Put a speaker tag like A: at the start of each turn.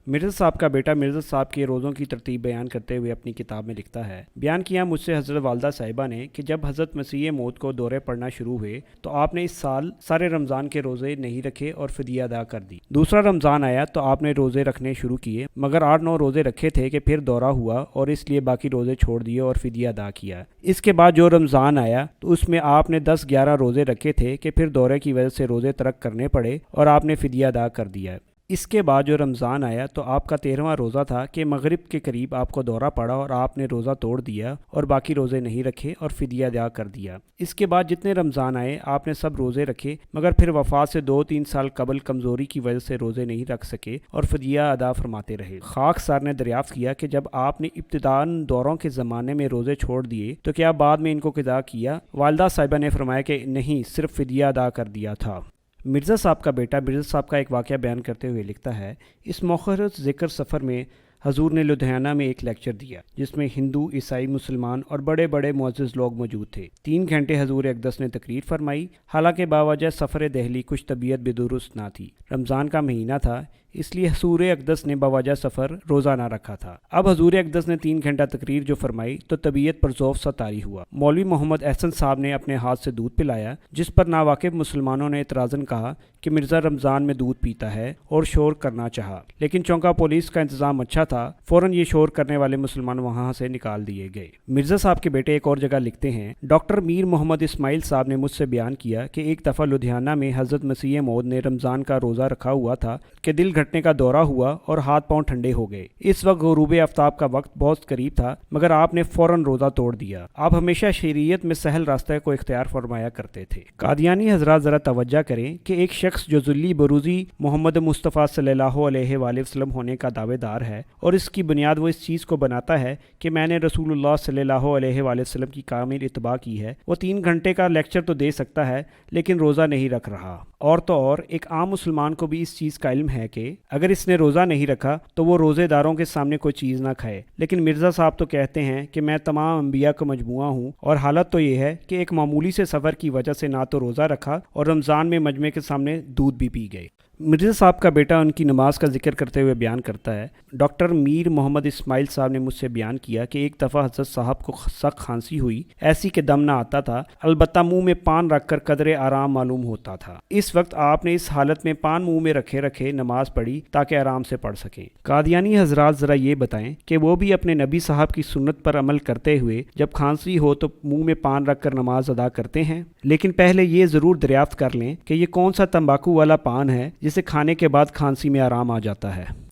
A: مرزا صاحب کا بیٹا مرزا صاحب کے روزوں کی ترتیب بیان کرتے ہوئے اپنی کتاب میں لکھتا ہے، بیان کیا مجھ سے حضرت والدہ صاحبہ نے کہ جب حضرت مسیح موعود کو دورے پڑنا شروع ہوئے تو آپ نے اس سال سارے رمضان کے روزے نہیں رکھے اور فدیہ ادا کر دی۔ دوسرا رمضان آیا تو آپ نے روزے رکھنے شروع کیے، مگر 8-9 روزے رکھے تھے کہ پھر دورہ ہوا اور اس لیے باقی روزے چھوڑ دیے اور فدیہ ادا کیا۔ اس کے بعد جو رمضان آیا تو اس میں آپ نے 10-11 روزے رکھے تھے کہ پھر دورے کی وجہ سے روزے ترک کرنے پڑے اور آپ نے فدیہ ادا کر دیا۔ اس کے بعد جو رمضان آیا تو آپ کا 13واں روزہ تھا کہ مغرب کے قریب آپ کو دورہ پڑا اور آپ نے روزہ توڑ دیا اور باقی روزے نہیں رکھے اور فدیہ ادا کر دیا۔ اس کے بعد جتنے رمضان آئے آپ نے سب روزے رکھے، مگر پھر وفات سے 2-3 سال قبل کمزوری کی وجہ سے روزے نہیں رکھ سکے اور فدیہ ادا فرماتے رہے۔ خاک سار نے دریافت کیا کہ جب آپ نے ابتداً دوروں کے زمانے میں روزے چھوڑ دیے تو کیا بعد میں ان کو قضا کیا؟ والدہ صاحبہ نے فرمایا کہ نہیں، صرف فدیہ ادا کر دیا تھا۔ مرزا صاحب کا بیٹا مرزا صاحب کا ایک واقعہ بیان کرتے ہوئے لکھتا ہے، اس مؤخرت ذکر سفر میں حضور نے لدھیانہ میں ایک لیکچر دیا جس میں ہندو، عیسائی، مسلمان اور بڑے بڑے معزز لوگ موجود تھے۔ 3 گھنٹے حضور اقدس نے تقریر فرمائی، حالانکہ باوجہ سفر دہلی کچھ طبیعت بھی درست نہ تھی۔ رمضان کا مہینہ تھا، اس لیے حضور اقدس نے بوجہ سفر روزہ نہ رکھا تھا۔ اب حضور اقدس نے 3 گھنٹہ تقریر جو فرمائی تو طبیعت پر ذوف سا طاری ہوا۔ مولوی محمد احسن صاحب نے اپنے ہاتھ سے دودھ پلایا، جس پر ناواقف مسلمانوں نے اعتراضاً کہا کہ مرزا رمضان میں دودھ پیتا ہے اور شور کرنا چاہا، لیکن چونکہ پولیس کا انتظام اچھا تھا، فوراً یہ شور کرنے والے مسلمان وہاں سے نکال دیے گئے۔ مرزا صاحب کے بیٹے ایک اور جگہ لکھتے ہیں، ڈاکٹر میر محمد اسماعیل صاحب نے مجھ سے بیان کیا کہ ایک دفعہ لدھیانہ میں حضرت مسیح موعود نے رمضان کا روزہ رکھا ہوا تھا کہ دل گھٹنے کا دورہ ہوا اور ہاتھ پاؤں ٹھنڈے ہو گئے۔ اس وقت غروب آفتاب کا وقت بہت قریب تھا، مگر آپ نے فوراً روزہ توڑ دیا۔ آپ ہمیشہ شریعت میں سہل راستہ کو اختیار فرمایا کرتے تھے۔ قادیانی حضرات ذرا توجہ کریں کہ ایک شخص جو ذلی بروزی محمد مصطفیٰ صلی اللہ علیہ وآلہ وسلم ہونے کا دعوے دار ہے اور اس کی بنیاد وہ اس چیز کو بناتا ہے کہ میں نے رسول اللہ صلی اللہ علیہ وآلہ وسلم کی کامل اتباع کی ہے، وہ 3 گھنٹے کا لیکچر تو دے سکتا ہے لیکن روزہ نہیں رکھ رہا۔ اور تو اور ایک عام مسلمان کو بھی اس چیز کا علم ہے کہ اگر اس نے روزہ نہیں رکھا تو وہ روزے داروں کے سامنے کوئی چیز نہ کھائے، لیکن مرزا صاحب تو کہتے ہیں کہ میں تمام انبیاء کا مجموعہ ہوں، اور حالت تو یہ ہے کہ ایک معمولی سے سفر کی وجہ سے نہ تو روزہ رکھا اور رمضان میں مجمع کے سامنے دودھ بھی پی گئے۔ مرزا صاحب کا بیٹا ان کی نماز کا ذکر کرتے ہوئے بیان کرتا ہے، ڈاکٹر میر محمد اسماعیل صاحب نے مجھ سے بیان کیا کہ ایک دفعہ حضرت صاحب کو سخت کھانسی ہوئی، ایسی کہ دم نہ آتا تھا، البتہ منہ میں پان رکھ کر قدر آرام معلوم ہوتا تھا۔ اس وقت آپ نے اس حالت میں پان منہ میں رکھے رکھے نماز پڑھی تاکہ آرام سے پڑھ سکیں۔ قادیانی حضرات ذرا یہ بتائیں کہ وہ بھی اپنے نبی صاحب کی سنت پر عمل کرتے ہوئے جب کھانسی ہو تو منہ میں پان رکھ کر نماز ادا کرتے ہیں؟ لیکن پہلے یہ ضرور دریافت کر لیں کہ یہ کون سا تمباکو والا پان ہے جسے کھانے کے بعد کھانسی میں آرام آ جاتا ہے۔